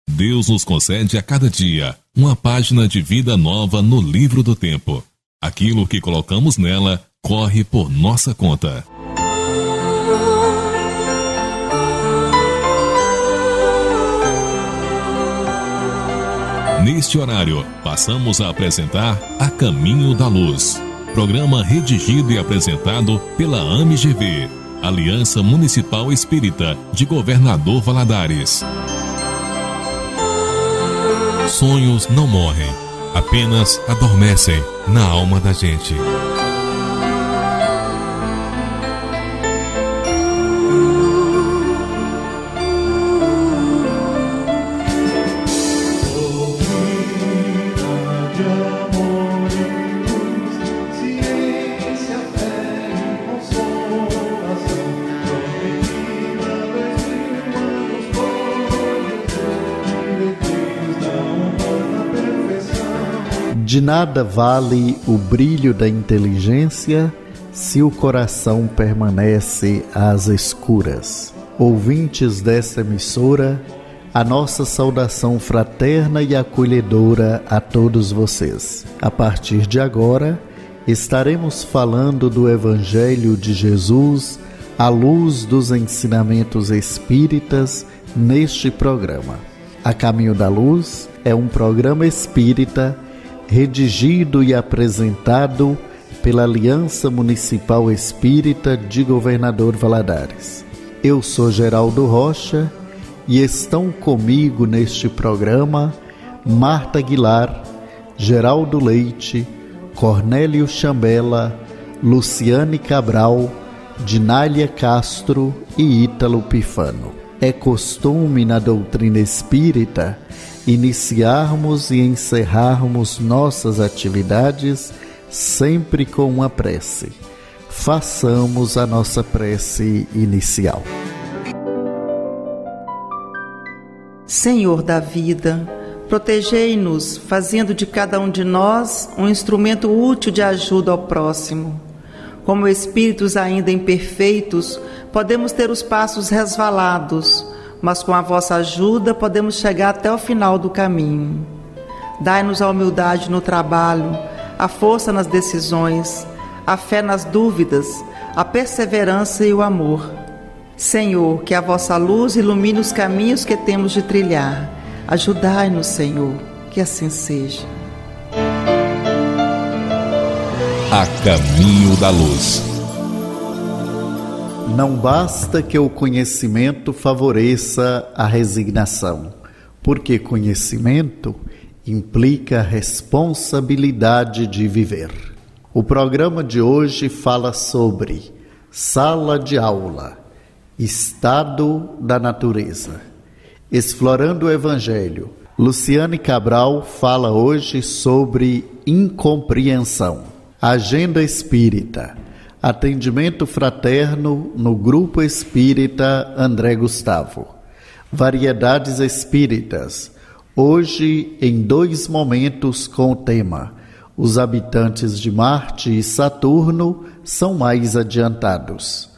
Deus nos concede a cada dia uma página de vida nova no livro do tempo. Aquilo que colocamos nela corre por nossa conta. Neste horário, passamos a apresentar A Caminho da Luz. Programa redigido e apresentado pela AMGV, Aliança Municipal Espírita de Governador Valadares. Sonhos não morrem, apenas adormecem na alma da gente. De nada vale o brilho da inteligência se o coração permanece às escuras. Ouvintes desta emissora, a nossa saudação fraterna e acolhedora a todos vocês. A partir de agora, estaremos falando do Evangelho de Jesus à luz dos ensinamentos espíritas neste programa. A Caminho da Luz é um programa espírita redigido e apresentado pela Aliança Municipal Espírita de Governador Valadares. Eu sou Geraldo Rocha e estão comigo neste programa Marta Aguilar, Geraldo Leite, Cornélio Chambela, Luciane Cabral, Dinália Castro e Ítalo Pifano. É costume na doutrina espírita iniciarmos e encerrarmos nossas atividades sempre com uma prece. Façamos a nossa prece inicial. Senhor da vida, protegei-nos, fazendo de cada um de nós um instrumento útil de ajuda ao próximo. Como espíritos ainda imperfeitos, podemos ter os passos resvalados, mas com a vossa ajuda podemos chegar até o final do caminho. Dai-nos a humildade no trabalho, a força nas decisões, a fé nas dúvidas, a perseverança e o amor. Senhor, que a vossa luz ilumine os caminhos que temos de trilhar. Ajudai-nos, Senhor, que assim seja. A Caminho da Luz. Não basta que o conhecimento favoreça a resignação, porque conhecimento implica a responsabilidade de viver. O programa de hoje fala sobre sala de aula, estado da natureza. Explorando o Evangelho, Luciane Cabral fala hoje sobre incompreensão. Agenda Espírita. Atendimento fraterno no Grupo Espírita André Gustavo. Variedades Espíritas. Hoje em 2 momentos com o tema: os habitantes de Marte e Saturno são mais adiantados.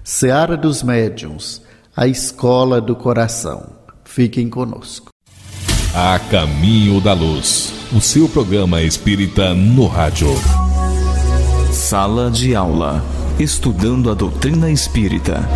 Seara dos Médiuns. A Escola do Coração. Fiquem conosco. A Caminho da Luz. O seu programa espírita no rádio. Sala de aula, estudando a doutrina espírita.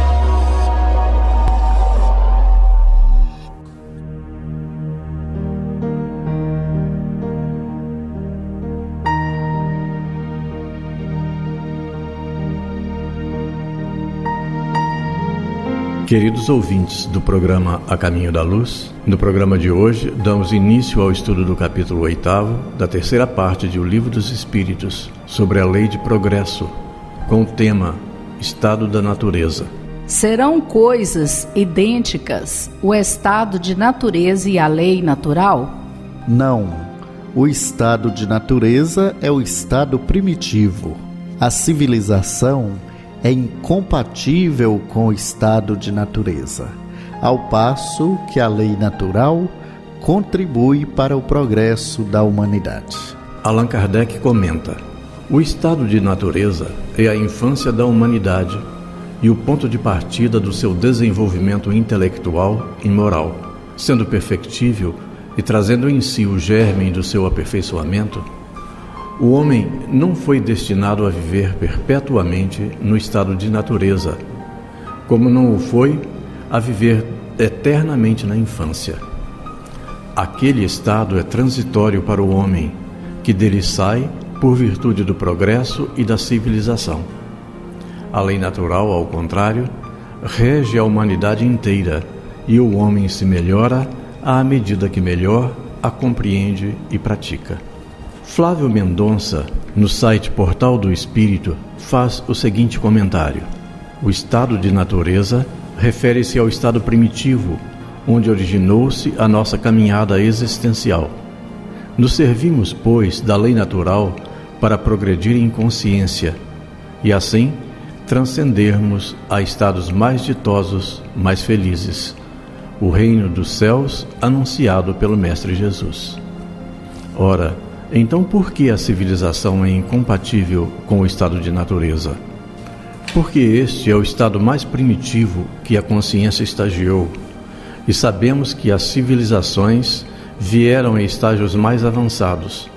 Queridos ouvintes do programa A Caminho da Luz, no programa de hoje damos início ao estudo do capítulo 8º da terceira parte de O Livro dos Espíritos, sobre a lei de progresso, com o tema Estado da Natureza. Serão coisas idênticas o estado de natureza e a lei natural? Não, o estado de natureza é o estado primitivo. A civilização é incompatível com o estado de natureza, ao passo que a lei natural contribui para o progresso da humanidade. Allan Kardec comenta: o estado de natureza é a infância da humanidade e o ponto de partida do seu desenvolvimento intelectual e moral. sendo perfectível e trazendo em si o germe do seu aperfeiçoamento, o homem não foi destinado a viver perpetuamente no estado de natureza, como não o foi a viver eternamente na infância. Aquele estado é transitório para o homem, que dele sai por virtude do progresso e da civilização. A lei natural, ao contrário, rege a humanidade inteira, e o homem se melhora à medida que melhor a compreende e pratica. Flávio Mendonça, no site Portal do Espírito, faz o seguinte comentário: o estado de natureza refere-se ao estado primitivo, onde originou-se a nossa caminhada existencial. Nos servimos, pois, da lei natural para progredir em consciência e, assim, transcendermos a estados mais ditosos, mais felizes, o reino dos céus anunciado pelo Mestre Jesus. Ora, então por que a civilização é incompatível com o estado de natureza? Porque este é o estado mais primitivo que a consciência estagiou, e sabemos que as civilizações vieram em estágios mais avançados.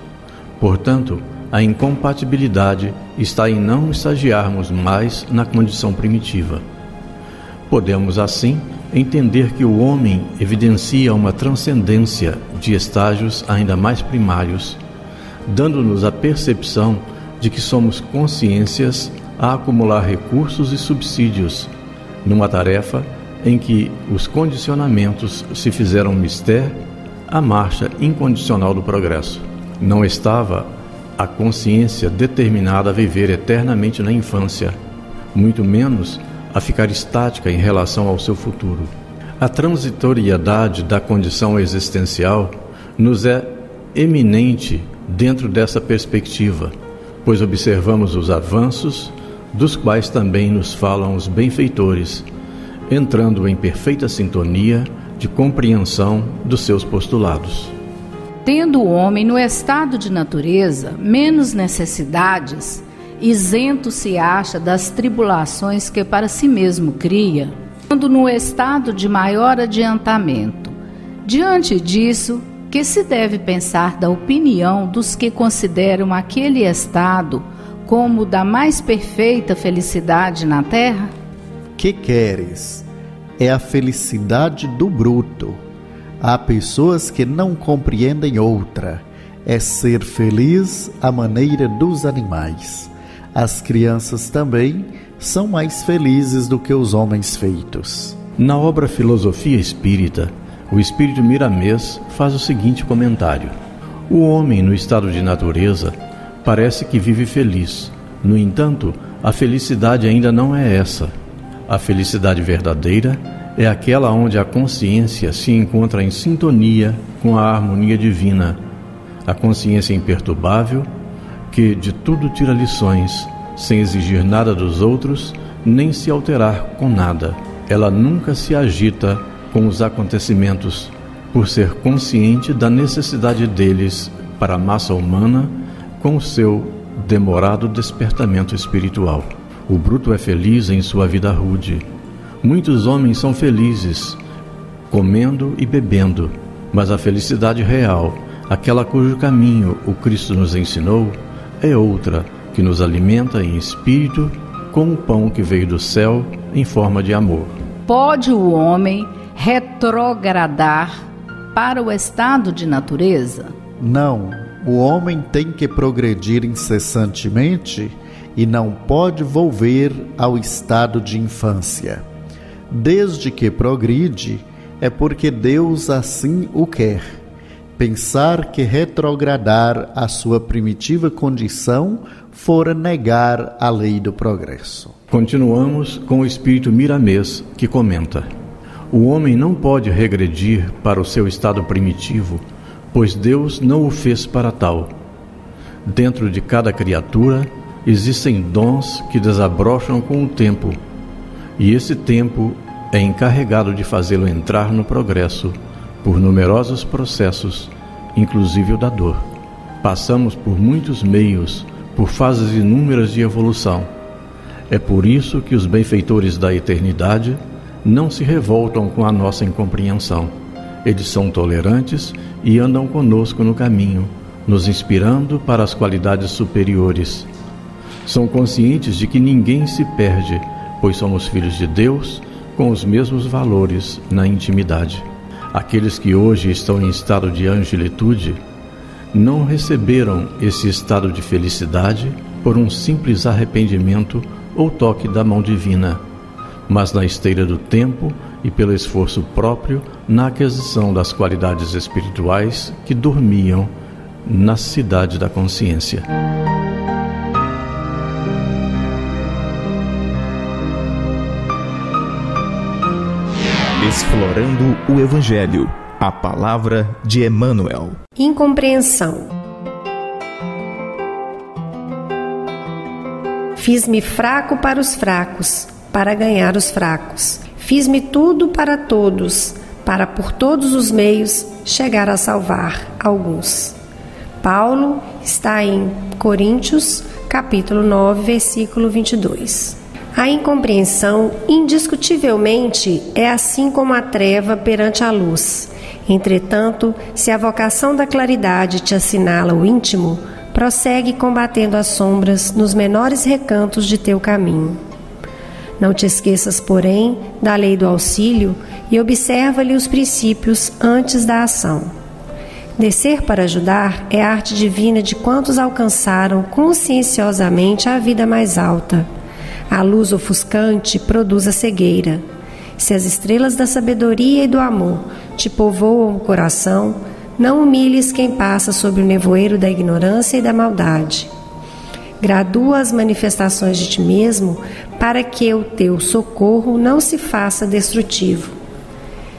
Portanto, a incompatibilidade está em não estagiarmos mais na condição primitiva. Podemos, assim, entender que o homem evidencia uma transcendência de estágios ainda mais primários, dando-nos a percepção de que somos consciências a acumular recursos e subsídios, numa tarefa em que os condicionamentos se fizeram mister à marcha incondicional do progresso. Não estava a consciência determinada a viver eternamente na infância, muito menos a ficar estática em relação ao seu futuro. A transitoriedade da condição existencial nos é eminente dentro dessa perspectiva, pois observamos os avanços, dos quais também nos falam os benfeitores, entrando em perfeita sintonia de compreensão dos seus postulados. Tendo o homem no estado de natureza menos necessidades, isento se acha das tribulações que para si mesmo cria, quando no estado de maior adiantamento. Diante disso, que se deve pensar da opinião dos que consideram aquele estado como da mais perfeita felicidade na terra? Que queres? É a felicidade do bruto. Há pessoas que não compreendem outra. É ser feliz à maneira dos animais. As crianças também são mais felizes do que os homens feitos. Na obra Filosofia Espírita, o espírito Miramês faz o seguinte comentário: o homem no estado de natureza parece que vive feliz. No entanto, a felicidade ainda não é essa. A felicidade verdadeira é aquela onde a consciência se encontra em sintonia com a harmonia divina, a consciência imperturbável que de tudo tira lições, sem exigir nada dos outros, nem se alterar com nada. Ela nunca se agita com os acontecimentos, por ser consciente da necessidade deles para a massa humana com o seu demorado despertamento espiritual. O bruto é feliz em sua vida rude. Muitos homens são felizes, comendo e bebendo, mas a felicidade real, aquela cujo caminho o Cristo nos ensinou, é outra, que nos alimenta em espírito com o pão que veio do céu em forma de amor. Pode o homem retrogradar para o estado de natureza? Não, o homem tem que progredir incessantemente e não pode volver ao estado de infância. Desde que progride, é porque Deus assim o quer. Pensar que retrogradar a sua primitiva condição fora negar a lei do progresso. Continuamos com o espírito Miramês, que comenta: o homem não pode regredir para o seu estado primitivo, pois Deus não o fez para tal. Dentro de cada criatura existem dons que desabrocham com o tempo, e esse tempo é encarregado de fazê-lo entrar no progresso por numerosos processos, inclusive o da dor. Passamos por muitos meios, por fases inúmeras de evolução. É por isso que os benfeitores da eternidade não se revoltam com a nossa incompreensão Eles são tolerantes e andam conosco no caminho, nos inspirando para as qualidades superiores. São conscientes de que ninguém se perde, pois somos filhos de Deus com os mesmos valores na intimidade. Aqueles que hoje estão em estado de angelitude não receberam esse estado de felicidade por um simples arrependimento ou toque da mão divina, mas na esteira do tempo e pelo esforço próprio na aquisição das qualidades espirituais que dormiam na cidade da consciência. Explorando o Evangelho, a palavra de Emmanuel. Incompreensão. Fiz-me fraco para os fracos, para ganhar os fracos. Fiz-me tudo para todos, para por todos os meios chegar a salvar alguns. Paulo está em Coríntios, capítulo 9, versículo 22. A incompreensão, indiscutivelmente, é assim como a treva perante a luz. Entretanto, se a vocação da claridade te assinala o íntimo, prossegue combatendo as sombras nos menores recantos de teu caminho. Não te esqueças, porém, da lei do auxílio e observa-lhe os princípios antes da ação. Descer para ajudar é a arte divina de quantos alcançaram conscienciosamente a vida mais alta. A luz ofuscante produz a cegueira. Se as estrelas da sabedoria e do amor te povoam o coração, não humilhes quem passa sobre o nevoeiro da ignorância e da maldade. Gradua as manifestações de ti mesmo para que o teu socorro não se faça destrutivo.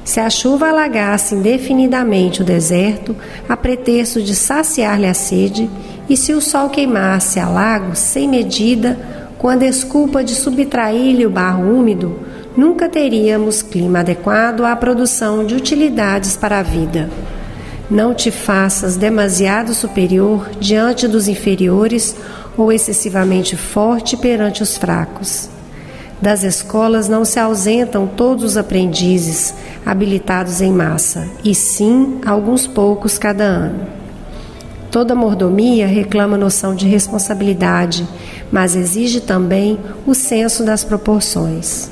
Se a chuva alagasse indefinidamente o deserto, a pretexto de saciar-lhe a sede, e se o sol queimasse a lagos sem medida, com a desculpa de subtrair-lhe o barro úmido, nunca teríamos clima adequado à produção de utilidades para a vida. Não te faças demasiado superior diante dos inferiores ou excessivamente forte perante os fracos. Das escolas não se ausentam todos os aprendizes habilitados em massa, e sim alguns poucos cada ano. Toda mordomia reclama noção de responsabilidade, mas exige também o senso das proporções.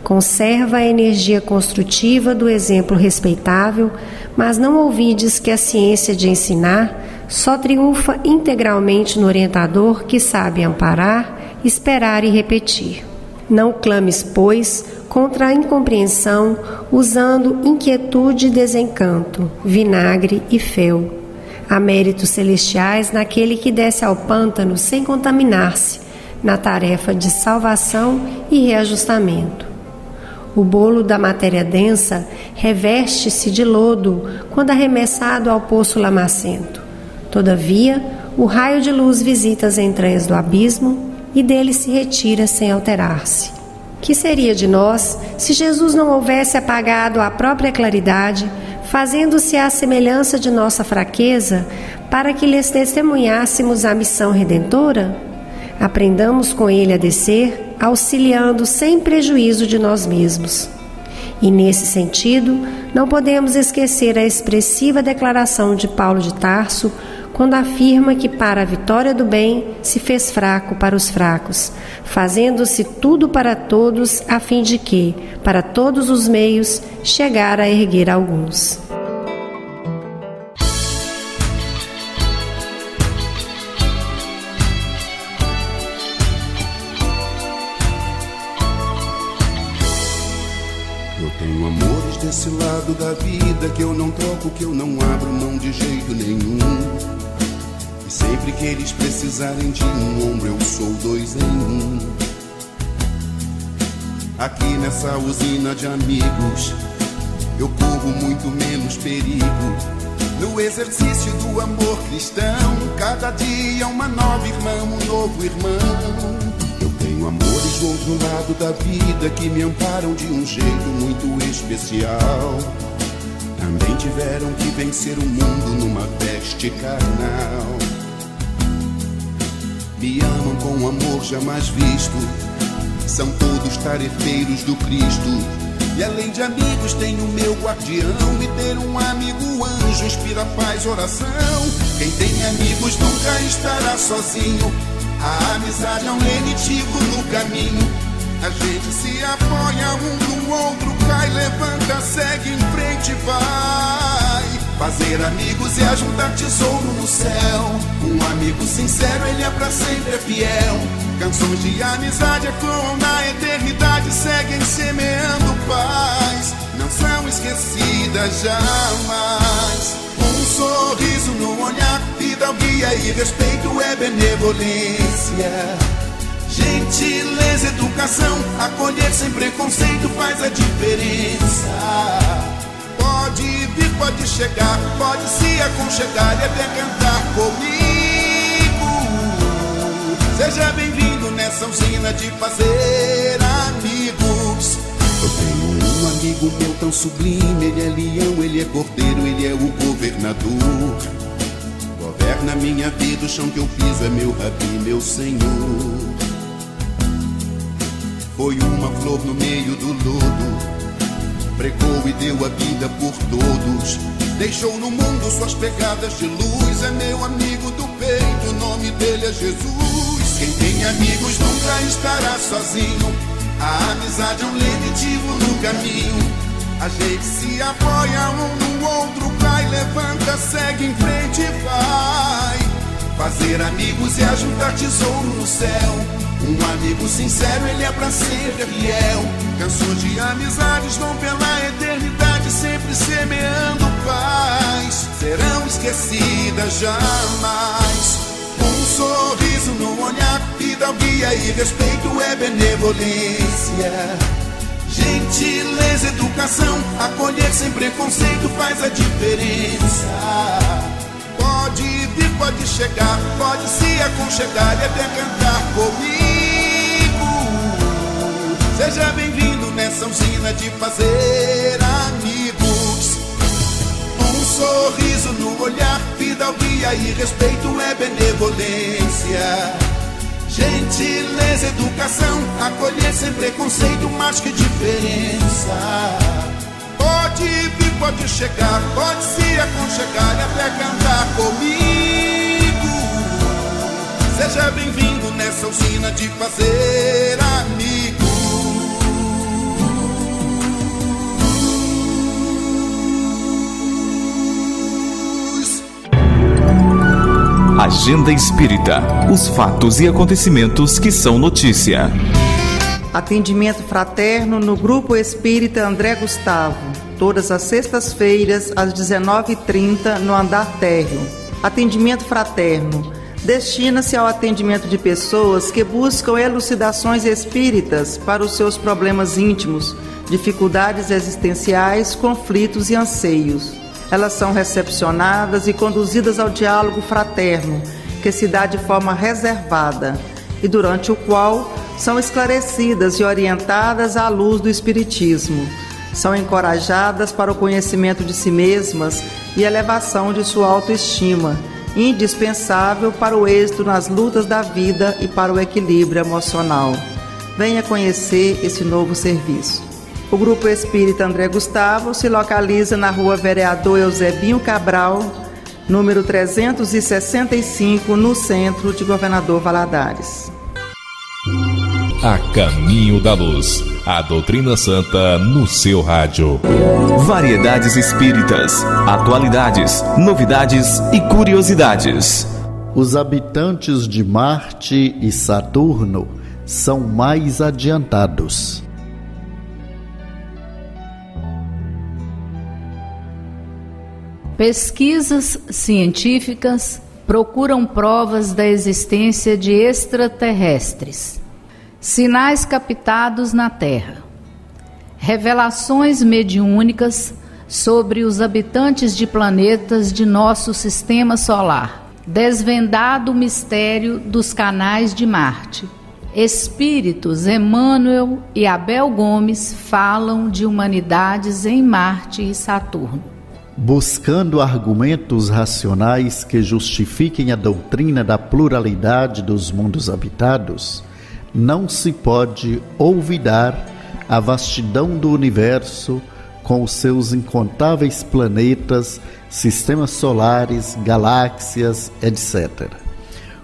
Conserva a energia construtiva do exemplo respeitável, mas não ouvides que a ciência de ensinar só triunfa integralmente no orientador que sabe amparar, esperar e repetir. Não clames, pois, contra a incompreensão, usando inquietude e desencanto, vinagre e fel. Há méritos celestiais naquele que desce ao pântano sem contaminar-se, na tarefa de salvação e reajustamento. O bolo da matéria densa reveste-se de lodo quando arremessado ao poço lamacento. Todavia, o raio de luz visita as entranhas do abismo e dele se retira sem alterar-se. Que seria de nós se Jesus não houvesse apagado a própria claridade, fazendo-se à semelhança de nossa fraqueza, para que lhes testemunhássemos a missão redentora? Aprendamos com ele a descer, auxiliando sem prejuízo de nós mesmos. E nesse sentido, não podemos esquecer a expressiva declaração de Paulo de Tarso, quando afirma que para a vitória do bem se fez fraco para os fracos, fazendo-se tudo para todos, a fim de que, para todos os meios, chegar a erguer alguns. Eu tenho amores desse lado da vida que eu não troco, que eu não abro mão de jeito nenhum. E sempre que eles precisarem de um ombro, eu sou dois em um. Aqui nessa usina de amigos, eu corro muito menos perigo. No exercício do amor cristão, cada dia uma nova irmã, um novo irmão. Eu tenho amores do outro lado da vida que me amparam de um jeito muito especial. Também tiveram que vencer o mundo numa peste carnal. Me amam com um amor jamais visto, são todos tarefeiros do Cristo, E além de amigos tenho meu guardião. E ter um amigo anjo inspira paz, oração. Quem tem amigos nunca estará sozinho. A amizade é um lenitivo no caminho. A gente se apoia um no outro, cai, levanta, segue em frente, vai. Fazer amigos é ajuntar tesouro no céu. Um amigo sincero, ele é pra sempre, é fiel. Canções de amizade ecoam na eternidade, seguem semeando paz. Não são esquecidas jamais. Um sorriso no olhar, vida, guia e respeito é benevolência. Gentileza, educação, acolher sem preconceito faz a diferença. Pode vir, pode chegar, pode se aconchegar e até cantar comigo. Seja bem-vindo nessa usina de fazer amigos. Eu tenho um amigo meu tão sublime, ele é leão, ele é cordeiro, ele é o governador. Governa minha vida, o chão que eu piso é meu rabi, meu senhor. Foi uma flor no meio do lodo, pregou e deu a vida por todos. Deixou no mundo suas pegadas de luz. É meu amigo do peito, o nome dele é Jesus. Quem tem amigos nunca estará sozinho. A amizade é um lenitivo no caminho. A gente se apoia um no outro, cai, levanta, segue em frente e vai. Fazer amigos é ajuntar tesouro no céu. Um amigo sincero, ele é pra sempre fiel. Canções de amizades vão pela eternidade, sempre semeando paz. Serão esquecidas jamais. Um sorriso no olhar, vida, guia e respeito é benevolência. Gentileza, educação, acolher sem preconceito faz a diferença. Pode vir, pode chegar, pode se aconchegar e até cantar comigo. Seja bem-vindo nessa usina de fazer amigos. Um sorriso no olhar, vida, guia e respeito é benevolência. Gentileza, educação, acolher sem preconceito, mais que diferença. Pode vir, pode chegar, pode se aconchegar e até cantar comigo. Seja bem-vindo nessa usina de fazer amigos. Agenda Espírita. Os fatos e acontecimentos que são notícia. Atendimento fraterno no Grupo Espírita André Gustavo, todas as sextas-feiras, às 19h30, no andar térreo. Atendimento fraterno destina-se ao atendimento de pessoas que buscam elucidações espíritas para os seus problemas íntimos, dificuldades existenciais, conflitos e anseios. Elas são recepcionadas e conduzidas ao diálogo fraterno, que se dá de forma reservada e durante o qual são esclarecidas e orientadas à luz do Espiritismo. São encorajadas para o conhecimento de si mesmas e elevação de sua autoestima, indispensável para o êxito nas lutas da vida e para o equilíbrio emocional. Venha conhecer esse novo serviço. O Grupo Espírita André Gustavo se localiza na Rua Vereador Eusebinho Cabral, número 365, no centro de Governador Valadares. A Caminho da Luz, a doutrina santa no seu rádio. Variedades espíritas, atualidades, novidades e curiosidades. Os habitantes de Marte e Saturno são mais adiantados. Pesquisas científicas procuram provas da existência de extraterrestres, sinais captados na Terra, revelações mediúnicas sobre os habitantes de planetas de nosso sistema solar, desvendado o mistério dos canais de Marte. Espíritos Emmanuel e Abel Gomes falam de humanidades em Marte e Saturno. Buscando argumentos racionais que justifiquem a doutrina da pluralidade dos mundos habitados, não se pode olvidar a vastidão do universo, com os seus incontáveis planetas, sistemas solares, galáxias, etc.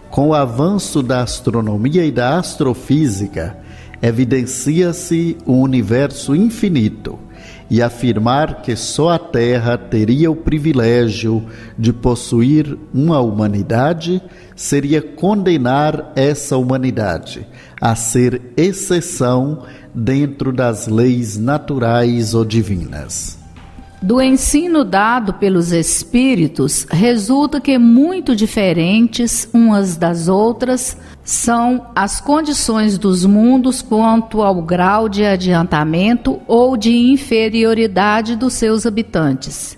Com o avanço da astronomia e da astrofísica, evidencia-se um universo infinito, e afirmar que só a Terra teria o privilégio de possuir uma humanidade seria condenar essa humanidade a ser exceção dentro das leis naturais ou divinas. Do ensino dado pelos espíritos, resulta que muito diferentes umas das outras são as condições dos mundos quanto ao grau de adiantamento ou de inferioridade dos seus habitantes.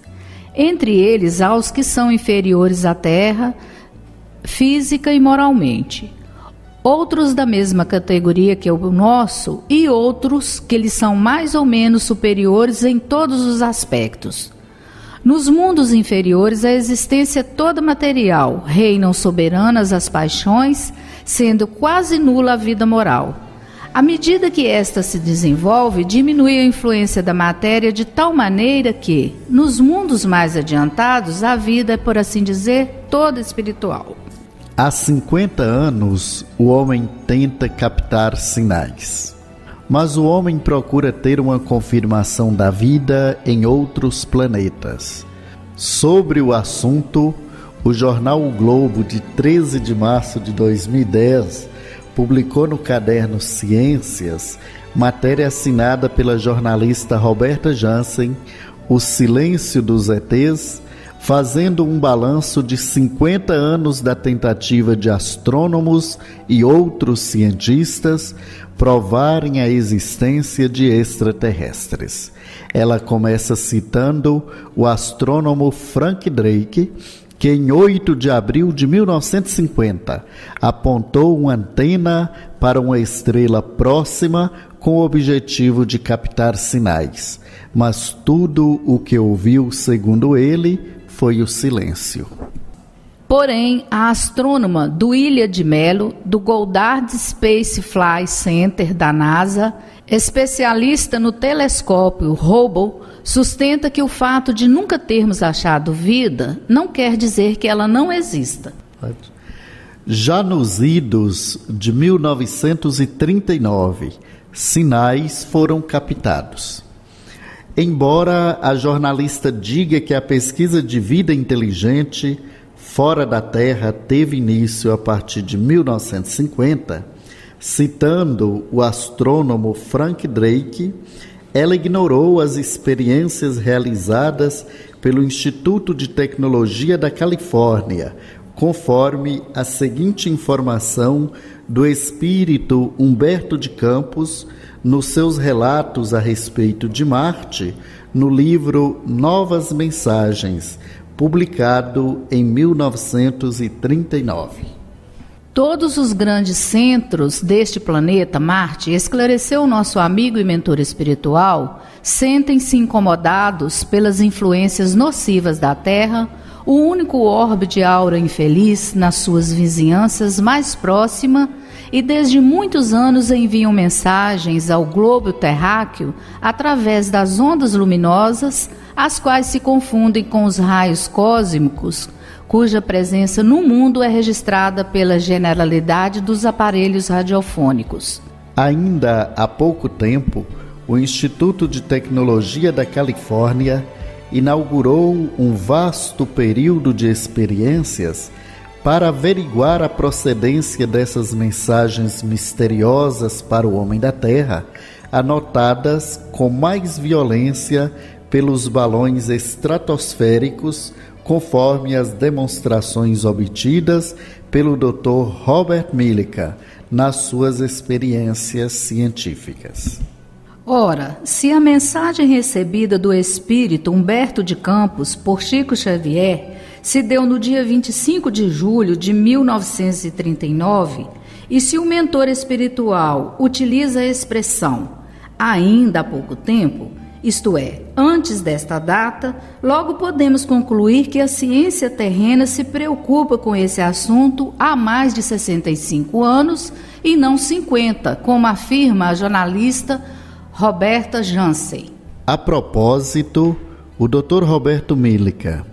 Entre eles, há os que são inferiores à Terra, física e moralmente. Outros da mesma categoria que o nosso e outros que lhes são mais ou menos superiores em todos os aspectos. Nos mundos inferiores, a existência toda material, reinam soberanas as paixões, sendo quase nula a vida moral. À medida que esta se desenvolve, diminui a influência da matéria de tal maneira que, nos mundos mais adiantados, a vida é, por assim dizer, toda espiritual. Há 50 anos, o homem tenta captar sinais. Mas o homem procura ter uma confirmação da vida em outros planetas. Sobre o assunto, o jornal O Globo, de 13 de março de 2010, publicou no caderno Ciências matéria assinada pela jornalista Roberta Jansen, O Silêncio dos ETs, fazendo um balanço de 50 anos da tentativa de astrônomos e outros cientistas provarem a existência de extraterrestres. Ela começa citando o astrônomo Frank Drake, que em 8 de abril de 1950 apontou uma antena para uma estrela próxima com o objetivo de captar sinais. Mas tudo o que ouviu, segundo ele, foi o silêncio. Porém, a astrônoma Duília de Mello, do Goddard Space Flight Center da NASA, especialista no telescópio Hubble, sustenta que o fato de nunca termos achado vida não quer dizer que ela não exista. Já nos idos de 1939, sinais foram captados. Embora a jornalista diga que a pesquisa de vida inteligente fora da Terra teve início a partir de 1950, citando o astrônomo Frank Drake, ela ignorou as experiências realizadas pelo Instituto de Tecnologia da Califórnia, conforme a seguinte informação do espírito Humberto de Campos, nos seus relatos a respeito de Marte, no livro Novas Mensagens, publicado em 1939. Todos os grandes centros deste planeta, Marte, esclareceu o nosso amigo e mentor espiritual, sentem-se incomodados pelas influências nocivas da Terra, o único orbe de aura infeliz nas suas vizinhanças mais próxima, e desde muitos anos enviam mensagens ao globo terráqueo através das ondas luminosas, as quais se confundem com os raios cósmicos, cuja presença no mundo é registrada pela generalidade dos aparelhos radiofônicos. Ainda há pouco tempo, o Instituto de Tecnologia da Califórnia inaugurou um vasto período de experiências para averiguar a procedência dessas mensagens misteriosas para o homem da Terra, anotadas com mais violência pelos balões estratosféricos, conforme as demonstrações obtidas pelo Dr. Robert Millikan nas suas experiências científicas. Ora, se a mensagem recebida do espírito Humberto de Campos por Chico Xavier se deu no dia 25 de julho de 1939, e se o mentor espiritual utiliza a expressão ainda há pouco tempo, isto é, antes desta data, logo podemos concluir que a ciência terrena se preocupa com esse assunto há mais de 65 anos e não 50, como afirma a jornalista Roberta Jansen. A propósito, o Dr. Roberto Millikan,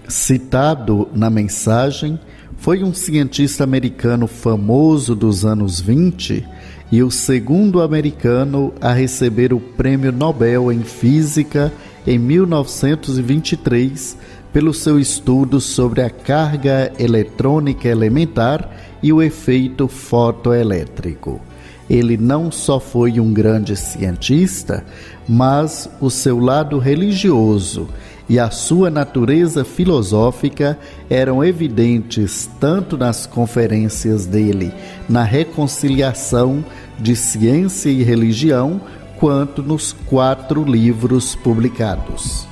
citado na mensagem, foi um cientista americano famoso dos anos 20 e o segundo americano a receber o Prêmio Nobel em Física em 1923 pelo seu estudo sobre a carga eletrônica elementar e o efeito fotoelétrico. Ele não só foi um grande cientista, mas o seu lado religioso e a sua natureza filosófica eram evidentes tanto nas conferências dele na reconciliação de ciência e religião, quanto nos 4 livros publicados.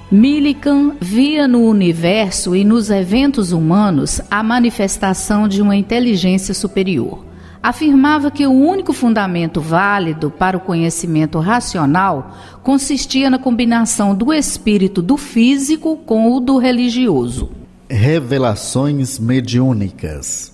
Millikan via no universo e nos eventos humanos a manifestação de uma inteligência superior. Afirmava que o único fundamento válido para o conhecimento racional consistia na combinação do espírito do físico com o do religioso. Revelações mediúnicas.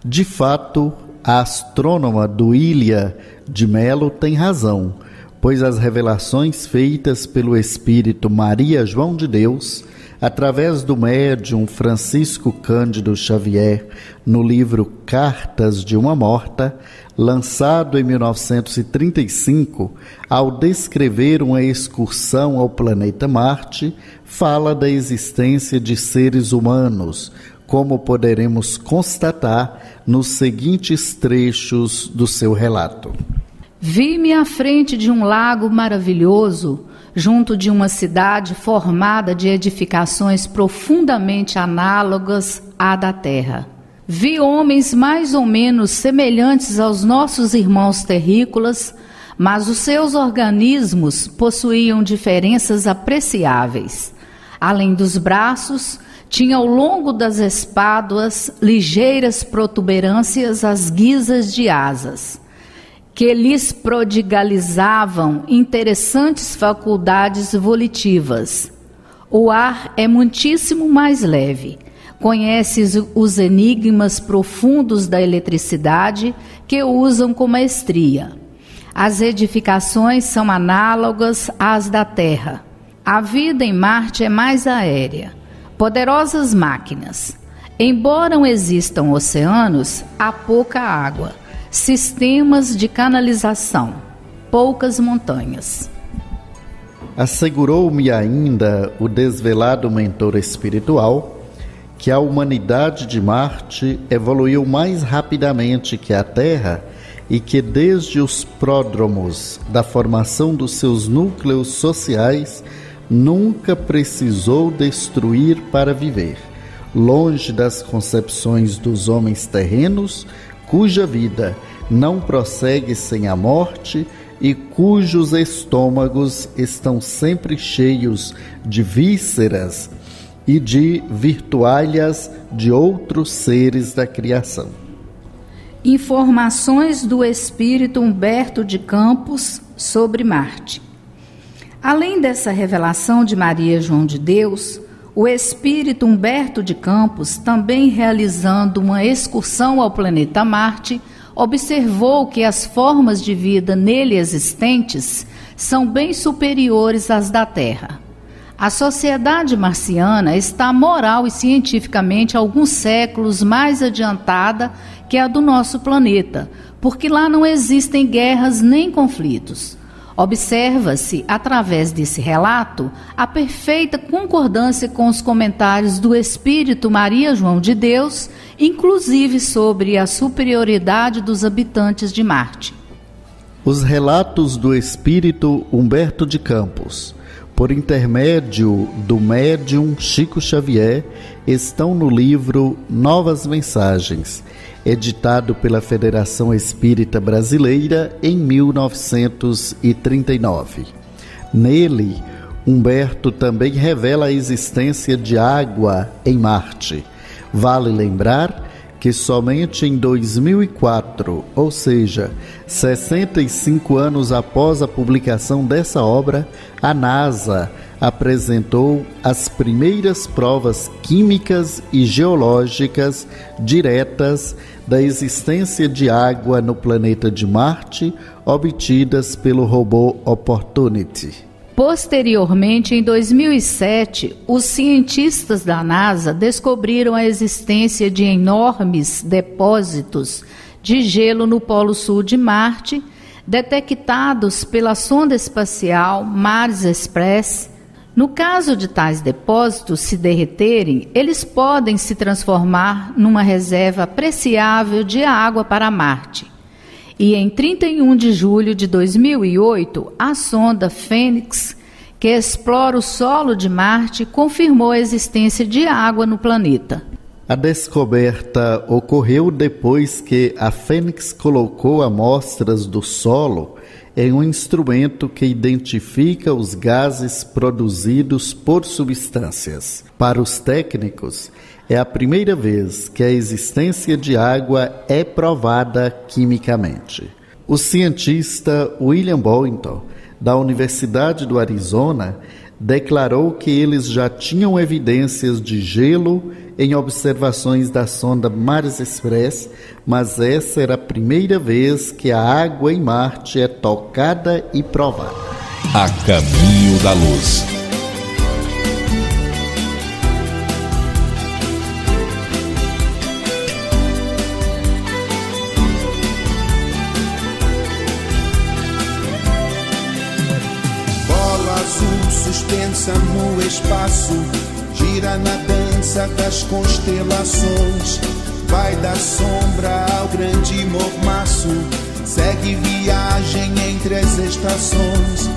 De fato, a astrônoma Duília de Melo tem razão, pois as revelações feitas pelo espírito Maria João de Deus, através do médium Francisco Cândido Xavier, no livro Cartas de uma Morta, lançado em 1935, ao descrever uma excursão ao planeta Marte, fala da existência de seres humanos, como poderemos constatar nos seguintes trechos do seu relato. Vi-me à frente de um lago maravilhoso, junto de uma cidade formada de edificações profundamente análogas à da terra. Vi homens mais ou menos semelhantes aos nossos irmãos terrícolas, mas os seus organismos possuíam diferenças apreciáveis. Além dos braços, tinha ao longo das espáduas ligeiras protuberâncias às guisas de asas, que lhes prodigalizavam interessantes faculdades volitivas. O ar é muitíssimo mais leve. Conheces os enigmas profundos da eletricidade que usam com maestria. As edificações são análogas às da Terra. A vida em Marte é mais aérea. Poderosas máquinas. Embora não existam oceanos, há pouca água. Sistemas de canalização, poucas montanhas. Assegurou-me ainda o desvelado mentor espiritual que a humanidade de Marte evoluiu mais rapidamente que a Terra e que desde os pródromos da formação dos seus núcleos sociais nunca precisou destruir para viver, longe das concepções dos homens terrenos, cuja vida não prossegue sem a morte e cujos estômagos estão sempre cheios de vísceras e de virtualhas de outros seres da criação. Informações do espírito Humberto de Campos sobre Marte. Além dessa revelação de Maria João de Deus, o espírito Humberto de Campos, também realizando uma excursão ao planeta Marte, observou que as formas de vida nele existentes são bem superiores às da Terra. A sociedade marciana está moral e cientificamente alguns séculos mais adiantada que a do nosso planeta, porque lá não existem guerras nem conflitos. Observa-se, através desse relato, a perfeita concordância com os comentários do Espírito Maria João de Deus, inclusive sobre a superioridade dos habitantes de Marte. Os relatos do Espírito Humberto de Campos, por intermédio do médium Chico Xavier, estão no livro Novas Mensagens, editado pela Federação Espírita Brasileira em 1939. Nele, Humberto também revela a existência de água em Marte. Vale lembrar que somente em 2004, ou seja, 65 anos após a publicação dessa obra, a NASA apresentou as primeiras provas químicas e geológicas diretas da existência de água no planeta de Marte, obtidas pelo robô Opportunity. Posteriormente, em 2007, os cientistas da NASA descobriram a existência de enormes depósitos de gelo no Polo Sul de Marte, detectados pela sonda espacial Mars Express. No caso de tais depósitos se derreterem, eles podem se transformar numa reserva apreciável de água para Marte. E em 31 de julho de 2008, a sonda Fênix, que explora o solo de Marte, confirmou a existência de água no planeta. A descoberta ocorreu depois que a Fênix colocou amostras do solo em um instrumento que identifica os gases produzidos por substâncias. Para os técnicos, é a primeira vez que a existência de água é provada quimicamente. O cientista William Boynton, da Universidade do Arizona, declarou que eles já tinham evidências de gelo em observações da sonda Mars Express, mas essa era a primeira vez que a água em Marte é tocada e provada. A Caminho da Luz. Bola azul suspensa no espaço, gira na dança das constelações, vai da sombra ao grande mormaço, segue viagem entre as estações,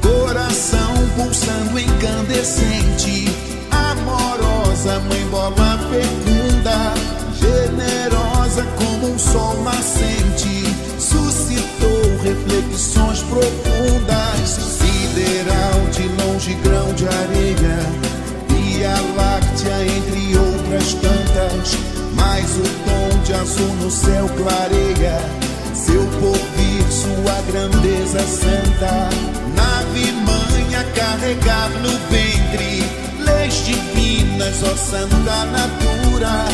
coração pulsando incandescente, amorosa mãe bola fecunda, generosa como um sol nascente, suscitou reflexões profundas, sideral de longe grão de areia, Via Láctea entre outras tantas, mas o tom de azul no céu clareia seu porvir, sua grandeza santa. Nave mãe a carregar no ventre leis divinas, ó santa natura,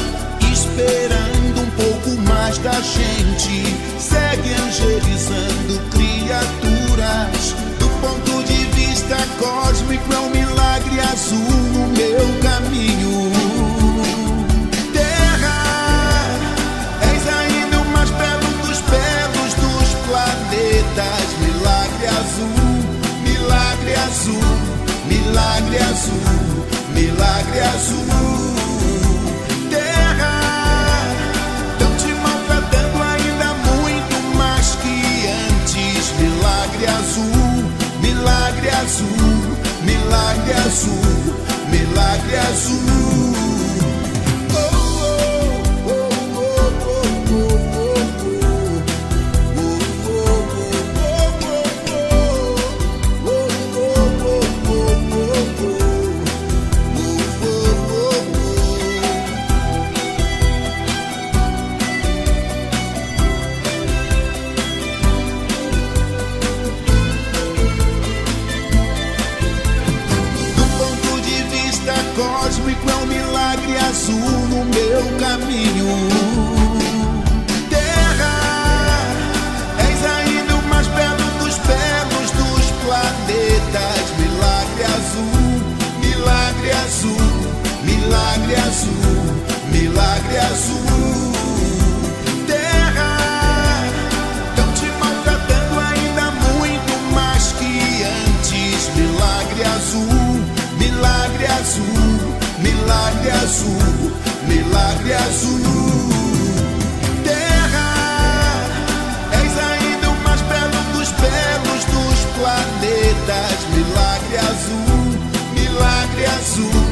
esperando um pouco mais da gente, segue angelizando criaturas. Do ponto de vista cósmico é um milagre azul no meu caminho. Terra, és ainda o mais belo dos belos dos planetas. Milagre azul, milagre azul, milagre azul, milagre azul. Terra, tão te maltratando ainda muito mais que antes. Milagre azul, milagre azul, milagre azul, milagre azul. Cósmico é um milagre azul no meu caminho. Terra, és ainda o mais belo dos belos dos planetas. Milagre azul, milagre azul, milagre azul, milagre azul. Terra, tão te maltratando ainda muito mais que antes. Milagre azul, milagre azul, milagre azul, milagre azul. Terra, és ainda o mais belo dos belos dos planetas. Milagre azul, milagre azul,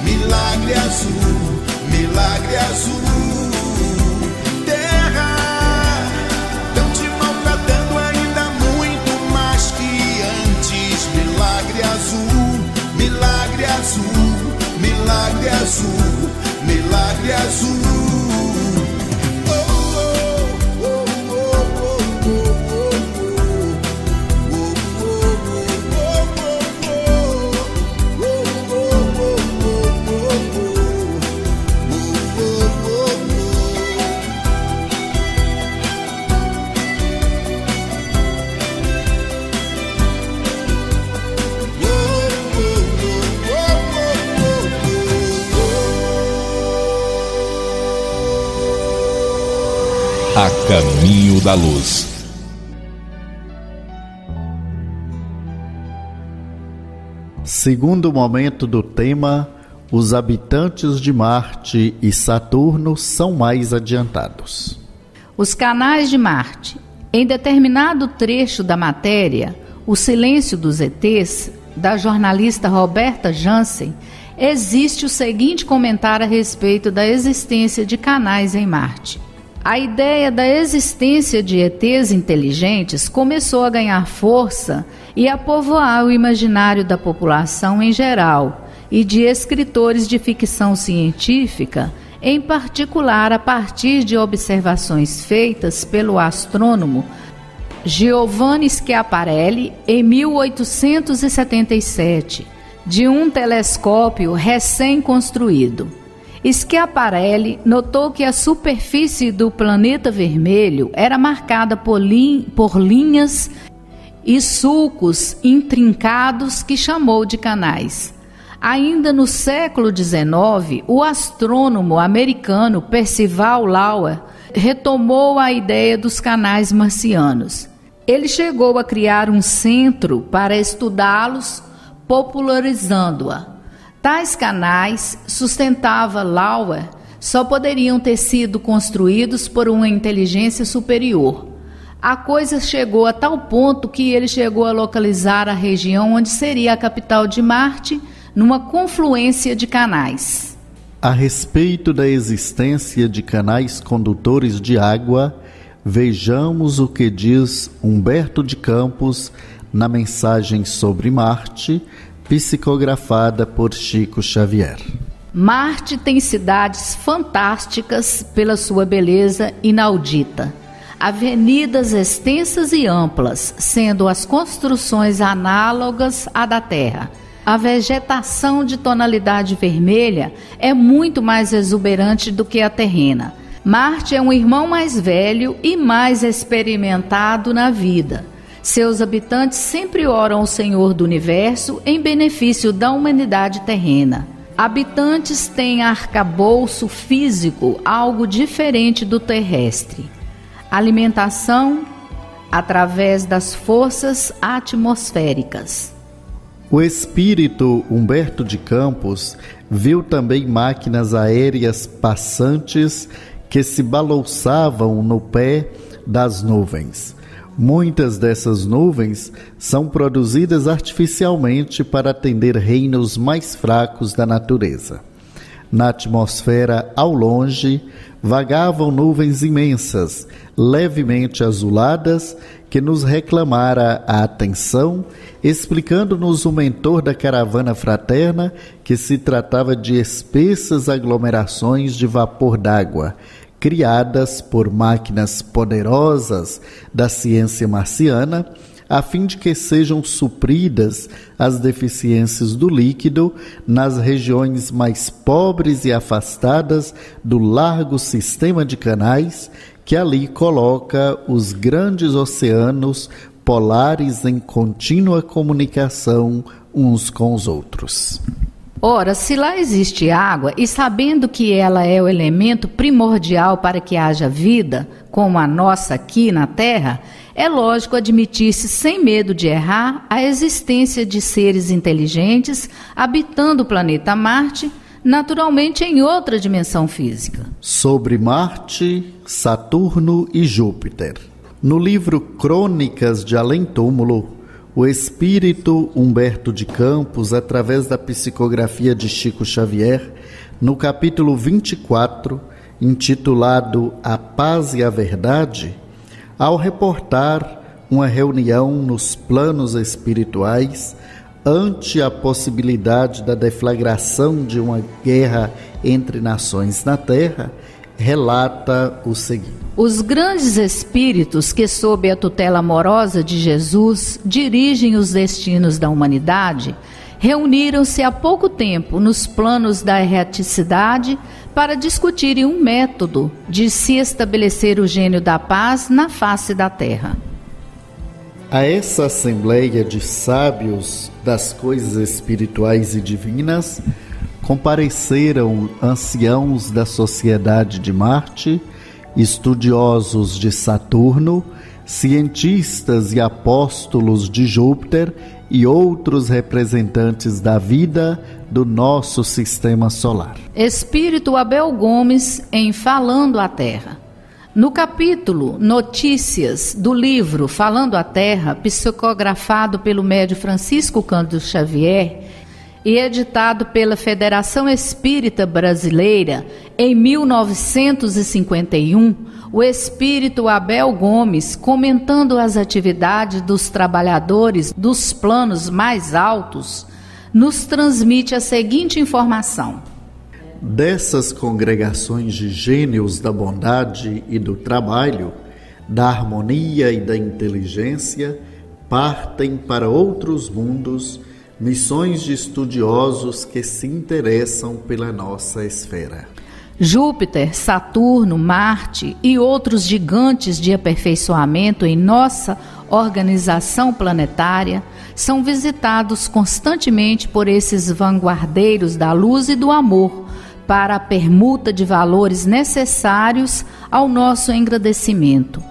milagre azul, milagre azul. Terra, tão te maltratando ainda muito mais que antes. Milagre azul, milagre azul, milagre azul, milagre azul. A Caminho da Luz. Segundo momento do tema, os habitantes de Marte e Saturno são mais adiantados. Os canais de Marte. Em determinado trecho da matéria, O Silêncio dos ETs, da jornalista Roberta Jansen, existe o seguinte comentário a respeito da existência de canais em Marte. A ideia da existência de ETs inteligentes começou a ganhar força e a povoar o imaginário da população em geral e de escritores de ficção científica, em particular a partir de observações feitas pelo astrônomo Giovanni Schiaparelli em 1877, de um telescópio recém-construído. Schiaparelli notou que a superfície do planeta vermelho era marcada por linhas e sulcos intrincados que chamou de canais. Ainda no século XIX, o astrônomo americano Percival Lowell retomou a ideia dos canais marcianos. Ele chegou a criar um centro para estudá-los, popularizando-a. Tais canais, sustentava Lowell, só poderiam ter sido construídos por uma inteligência superior. A coisa chegou a tal ponto que ele chegou a localizar a região onde seria a capital de Marte, numa confluência de canais. A respeito da existência de canais condutores de água, vejamos o que diz Humberto de Campos na mensagem sobre Marte, psicografada por Chico Xavier. Marte tem cidades fantásticas pela sua beleza inaudita. Avenidas extensas e amplas, sendo as construções análogas à da Terra. A vegetação de tonalidade vermelha é muito mais exuberante do que a terrena. Marte é um irmão mais velho e mais experimentado na vida. Seus habitantes sempre oram ao Senhor do Universo em benefício da humanidade terrena. Habitantes têm arcabouço físico algo diferente do terrestre. Alimentação através das forças atmosféricas. O espírito Humberto de Campos viu também máquinas aéreas passantes que se balouçavam no pé das nuvens. Muitas dessas nuvens são produzidas artificialmente para atender reinos mais fracos da natureza. Na atmosfera, ao longe, vagavam nuvens imensas, levemente azuladas, que nos reclamara a atenção, explicando-nos o mentor da caravana fraterna que se tratava de espessas aglomerações de vapor d'água, criadas por máquinas poderosas da ciência marciana, a fim de que sejam supridas as deficiências do líquido nas regiões mais pobres e afastadas do largo sistema de canais que ali coloca os grandes oceanos polares em contínua comunicação uns com os outros. Ora, se lá existe água, e sabendo que ela é o elemento primordial para que haja vida, como a nossa aqui na Terra, é lógico admitir-se sem medo de errar a existência de seres inteligentes habitando o planeta Marte, naturalmente em outra dimensão física. Sobre Marte, Saturno e Júpiter. No livro Crônicas de Além-Túmulo, o espírito Humberto de Campos, através da psicografia de Chico Xavier, no capítulo 24, intitulado A Paz e a Verdade, ao reportar uma reunião nos planos espirituais ante a possibilidade da deflagração de uma guerra entre nações na Terra, relata o seguinte: os grandes espíritos que, sob a tutela amorosa de Jesus, dirigem os destinos da humanidade, reuniram-se há pouco tempo nos planos da erraticidade para discutirem um método de se estabelecer o gênio da paz na face da Terra. A essa assembleia de sábios das coisas espirituais e divinas compareceram anciãos da sociedade de Marte estudiosos de Saturno, cientistas e apóstolos de Júpiter e outros representantes da vida do nosso sistema solar. Espírito Abel Gomes em Falando a Terra. No capítulo Notícias do livro Falando a Terra, psicografado pelo médium Francisco Cândido Xavier e editado pela Federação Espírita Brasileira em 1951, o espírito Abel Gomes, comentando as atividades dos trabalhadores dos planos mais altos, nos transmite a seguinte informação. Dessas congregações de gênios da bondade e do trabalho, da harmonia e da inteligência, partem para outros mundos missões de estudiosos que se interessam pela nossa esfera. Júpiter, Saturno, Marte e outros gigantes de aperfeiçoamento em nossa organização planetária são visitados constantemente por esses vanguardeiros da luz e do amor, para a permuta de valores necessários ao nosso engrandecimento.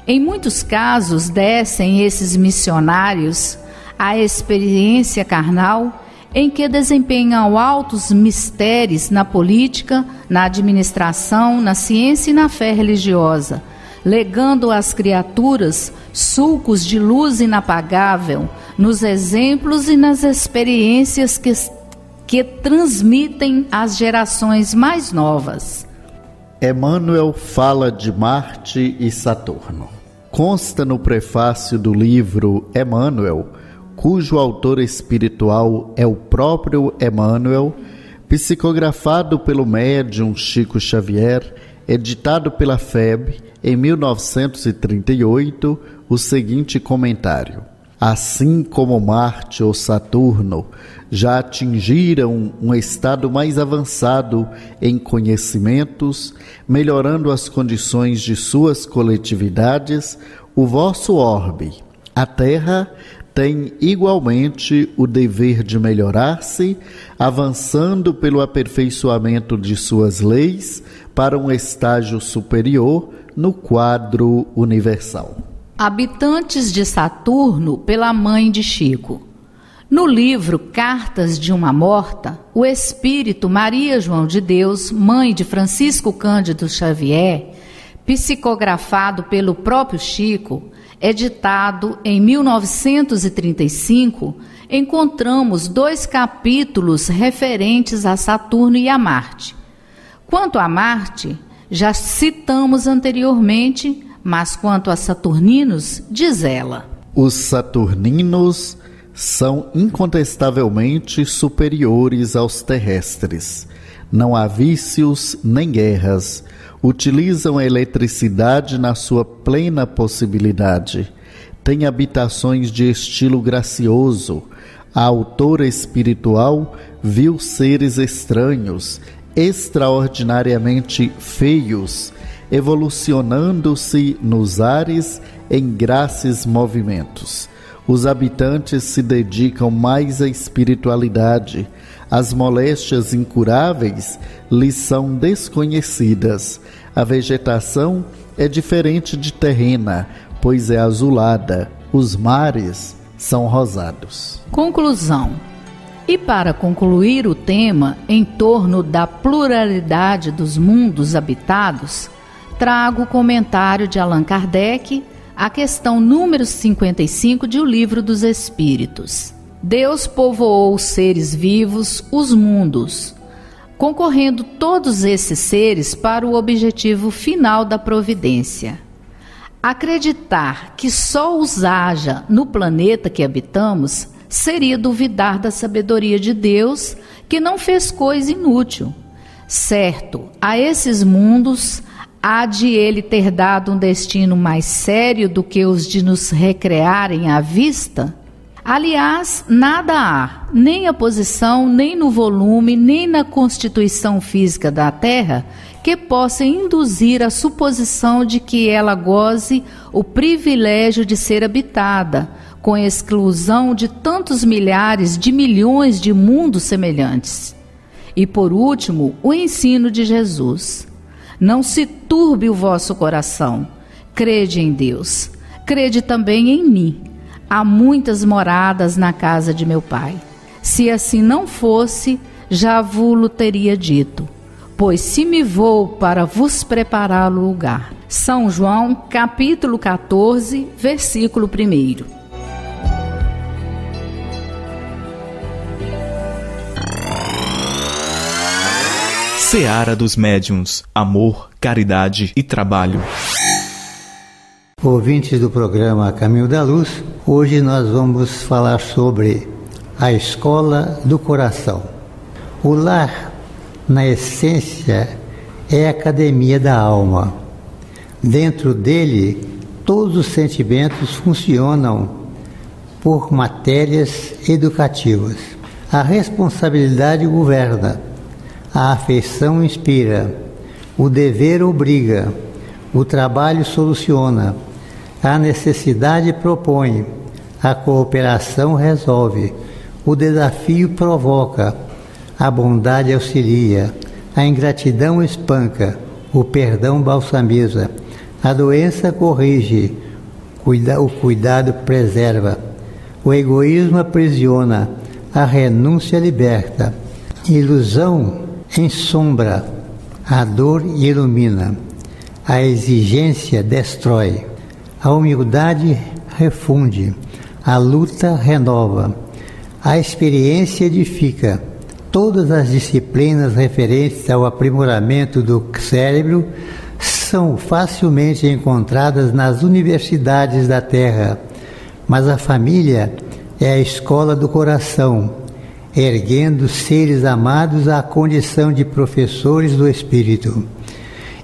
Em muitos casos, descem esses missionários à experiência carnal, em que desempenham altos mistérios na política, na administração, na ciência e na fé religiosa, legando às criaturas sulcos de luz inapagável nos exemplos e nas experiências que transmitem às gerações mais novas. Emmanuel fala de Marte e Saturno. Consta no prefácio do livro Emmanuel, cujo autor espiritual é o próprio Emmanuel, psicografado pelo médium Chico Xavier, editado pela FEB em 1938, o seguinte comentário: assim como Marte ou Saturno já atingiram um estado mais avançado em conhecimentos, melhorando as condições de suas coletividades, o vosso orbe, a Terra, tem igualmente o dever de melhorar-se, avançando pelo aperfeiçoamento de suas leis para um estágio superior no quadro universal. Habitantes de Saturno pela mãe de Chico. No livro Cartas de uma Morta, o espírito Maria João de Deus, mãe de Francisco Cândido Xavier, psicografado pelo próprio Chico, editado em 1935, encontramos 2 capítulos referentes a Saturno e a Marte. Quanto a Marte, já citamos anteriormente, mas quanto a saturninos, diz ela: os saturninos são incontestavelmente superiores aos terrestres. Não há vícios nem guerras. Utilizam a eletricidade na sua plena possibilidade. Têm habitações de estilo gracioso. A autora espiritual viu seres estranhos, extraordinariamente feios, evolucionando-se nos ares em gráceis movimentos. Os habitantes se dedicam mais à espiritualidade. As moléstias incuráveis lhes são desconhecidas. A vegetação é diferente de terrena, pois é azulada. Os mares são rosados. Conclusão. E para concluir o tema em torno da pluralidade dos mundos habitados, trago o comentário de Allan Kardec, a questão número 55 de O Livro dos Espíritos. Deus povoou os seres vivos, os mundos, concorrendo todos esses seres para o objetivo final da providência. Acreditar que só os haja no planeta que habitamos seria duvidar da sabedoria de Deus, que não fez coisa inútil. Certo, a esses mundos há de ele ter dado um destino mais sério do que os de nos recrearem à vista? Aliás, nada há, nem a posição, nem no volume, nem na constituição física da Terra, que possa induzir a suposição de que ela goze o privilégio de ser habitada, com exclusão de tantos milhares de milhões de mundos semelhantes. E por último, o ensino de Jesus. Não se turbe o vosso coração. Crede em Deus. Crede também em mim. Há muitas moradas na casa de meu Pai. Se assim não fosse, já vos teria dito. Pois se me vou para vos preparar o lugar. São João, capítulo 14, versículo 1. Seara dos Médiuns, amor, caridade e trabalho. Ouvintes do programa Caminho da Luz, hoje nós vamos falar sobre a escola do coração. O lar, na essência, é a academia da alma. Dentro dele, todos os sentimentos funcionam por matérias educativas. A responsabilidade governa. A afeição inspira, o dever obriga, o trabalho soluciona, a necessidade propõe, a cooperação resolve, o desafio provoca, a bondade auxilia, a ingratidão espanca, o perdão balsamiza, a doença corrige, o cuidado preserva, o egoísmo aprisiona, a renúncia liberta, ilusão ensombra, a dor ilumina, a exigência destrói, a humildade refunde, a luta renova, a experiência edifica. Todas as disciplinas referentes ao aprimoramento do cérebro são facilmente encontradas nas universidades da Terra, mas a família é a escola do coração, erguendo seres amados à condição de professores do Espírito.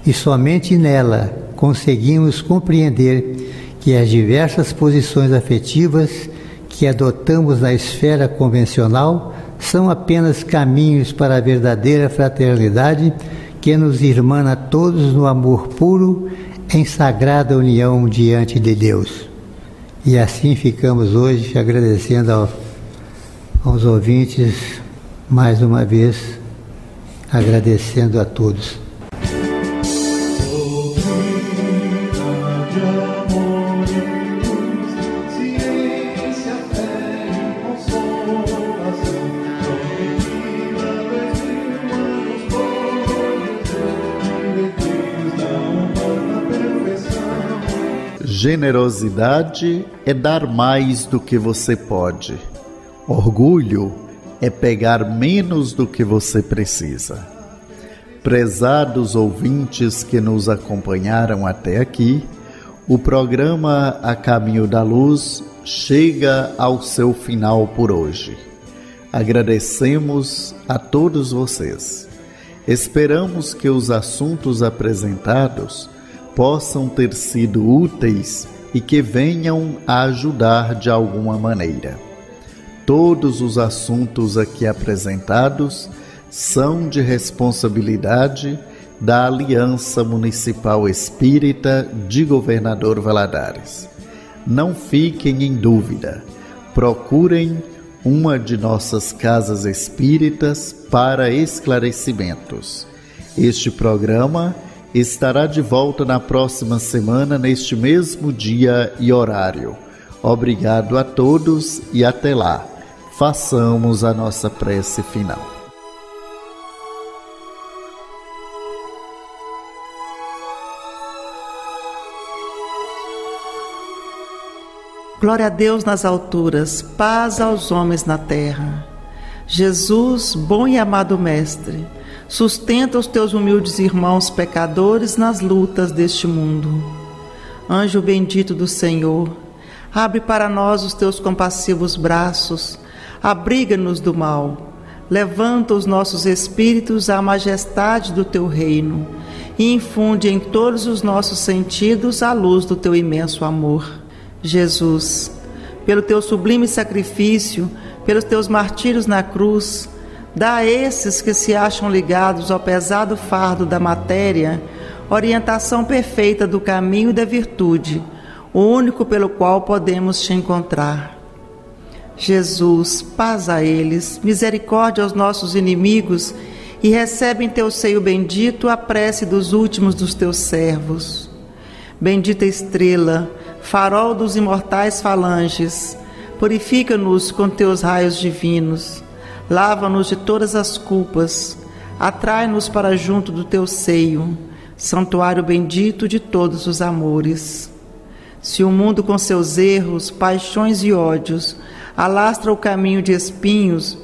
E somente nela conseguimos compreender que as diversas posições afetivas que adotamos na esfera convencional são apenas caminhos para a verdadeira fraternidade que nos irmana todos no amor puro, em sagrada união diante de Deus. E assim ficamos hoje agradecendo aos ouvintes, mais uma vez, agradecendo a todos. Generosidade é dar mais do que você pode. Orgulho é pegar menos do que você precisa. Prezados ouvintes que nos acompanharam até aqui, o programa A Caminho da Luz chega ao seu final por hoje. Agradecemos a todos vocês. Esperamos que os assuntos apresentados possam ter sido úteis e que venham a ajudar de alguma maneira. Todos os assuntos aqui apresentados são de responsabilidade da Aliança Municipal Espírita de Governador Valadares. Não fiquem em dúvida, procurem uma de nossas casas espíritas para esclarecimentos. Este programa estará de volta na próxima semana, neste mesmo dia e horário. Obrigado a todos e até lá. Façamos a nossa prece final. Glória a Deus nas alturas, paz aos homens na terra. Jesus, bom e amado Mestre, sustenta os teus humildes irmãos pecadores nas lutas deste mundo. Anjo bendito do Senhor, abre para nós os teus compassivos braços, abriga-nos do mal, levanta os nossos espíritos à majestade do teu reino e infunde em todos os nossos sentidos a luz do teu imenso amor. Jesus, pelo teu sublime sacrifício, pelos teus martírios na cruz, dá a esses que se acham ligados ao pesado fardo da matéria orientação perfeita do caminho e da virtude, o único pelo qual podemos te encontrar. Jesus, paz a eles, misericórdia aos nossos inimigos e recebe em teu seio bendito a prece dos últimos dos teus servos. Bendita estrela, farol dos imortais falanges, purifica-nos com teus raios divinos, lava-nos de todas as culpas, atrai-nos para junto do teu seio, santuário bendito de todos os amores. Se o mundo com seus erros, paixões e ódios alastra o caminho de espinhos,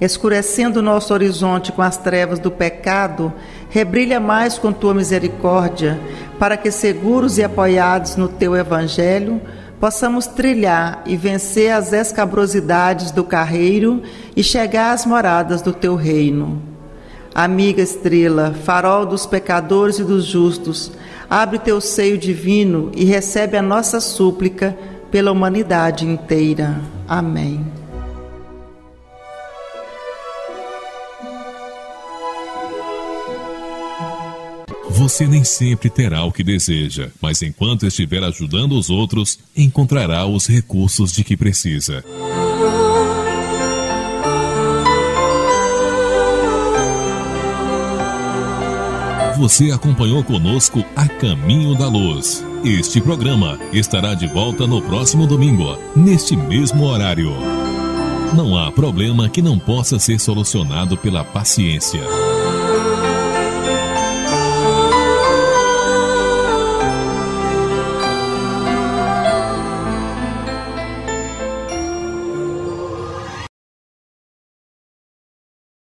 escurecendo nosso horizonte com as trevas do pecado, rebrilha mais com tua misericórdia, para que, seguros e apoiados no teu evangelho, possamos trilhar e vencer as escabrosidades do carreiro e chegar às moradas do teu reino. Amiga estrela, farol dos pecadores e dos justos, abre teu seio divino e recebe a nossa súplica pela humanidade inteira. Amém. Você nem sempre terá o que deseja, mas enquanto estiver ajudando os outros, encontrará os recursos de que precisa. Você acompanhou conosco A Caminho da Luz. Este programa estará de volta no próximo domingo, neste mesmo horário. Não há problema que não possa ser solucionado pela paciência.